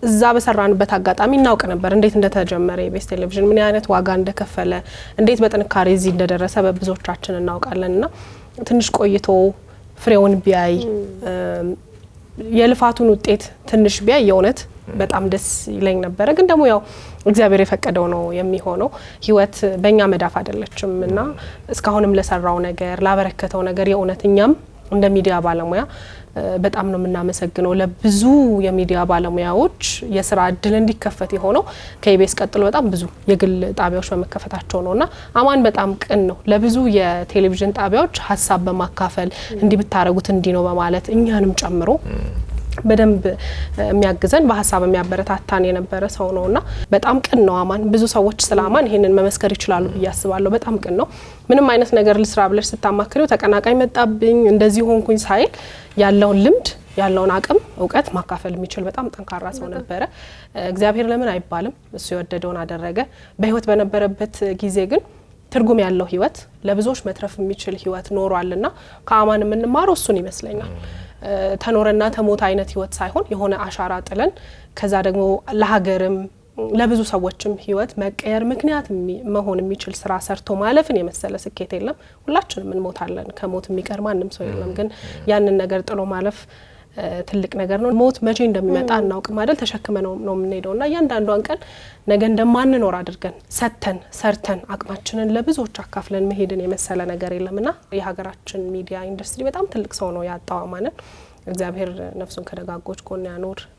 እዛ በሰራንበት አጋጣሚ እናውቅ ነበር እንዴት እንደተጀመረ የቤስ ቴሌቪዥን ምን አይነት ዋጋ እንደከፈለ እንዴት በጥንካሬ እዚህ እንደደረሰ በብዙዎቻችን እናውቃለንና ትንሽ ቆይቶ ፍሬውን ቢያይ የልፋቱን ውጤት ትንሽ ቢያይ የእውነት በጣም ደስ ይለኝ ነበር ግን ደግሞ ያው እግዚአብሔር የፈቀደው ነው የሚሆነው ህይወት በእኛ መዳፍ አይደለችምና እስካሁንም ለሰራው ነገር ላበረከተው ነገር የእውነትኛም እንደ ሚዲያ ባለሙያ በጣም ነው የምናመሰግነው ለብዙ የሚዲያ ባለሙያዎች የሥራ እድል እንዲከፈት የሆነው ከኢቢኤስ ቀጥሎ በጣም ብዙ የግል ጣቢያዎች በመከፈታቸው ነውና አማን በጣም ቅን ነው ለብዙ የቴሌቪዥን ጣቢያዎች ሐሳብ በማካፈል እንዲ ብታረጉት እንዲ ነው በማለት እኛንም ጨምሮ በደንብ የሚያግዘን በሐሳብ የሚያበረታታን የነበረ ሰው ነውና በጣም ቅን ነው አማን ብዙ ሰዎች ስለአማን ይሄንን መመስከር ይችላሉ በያስባለሁ በጣም ቅን ነው ምንም አይነት ነገር ልስራ ብለሽ ስታማክሪው ተቀናቃይ መጣብኝ እንደዚህ ሆንኩኝ ሳይል ያለውን ልምድ ያለውን አቅም ዕውቀት ማካፈል የሚችል በጣም ጠንካራ ሰው ነበር እግዚአብሔር ለምን አይባልም እሱ የወደደውን አደረገ በህይወት በነበረበት ጊዜ ግን ትርጉም ያለው ህይወት ለብዙዎች መትረፍ የሚችል ህይወት ኖሯልና ከአማን የምንማረው እሱን ይመስለኛል ተኖረና ተሞት አይነት ህይወት ሳይሆን የሆነ አሻራ ጥለን ከዛ ደግሞ ለሀገርም ለብዙ ሰዎችም ህይወት መቀየር ምክንያት መሆን የሚችል ስራ ሰርቶ ማለፍን የመሰለ ስኬት የለም ሁላችንም እንሞታለን ከሞት የሚቀር ማንንም ሰው የለም ግን ያንን ነገር ጥሎ ማለፍ ትልቅ ነገር ነው ሞት መቼ እንደሚመጣ እናውቅም አይደል ተሸክመነው ነው የምንሄደውና ያንዳንዷን ቀን ነገ እንደማንኖር አድርገን ሰርተን አቅማችንን ለብዙዎች አካፍለን መሄድን የመሰለ ነገር የለምና የሀገራችን ሚዲያ ኢንዱስትሪ በጣም ትልቅ ሰው ነው ያጣው አማንን እግዚአብሔር ነፍሱን ከደጋጎች ጎን ያኖር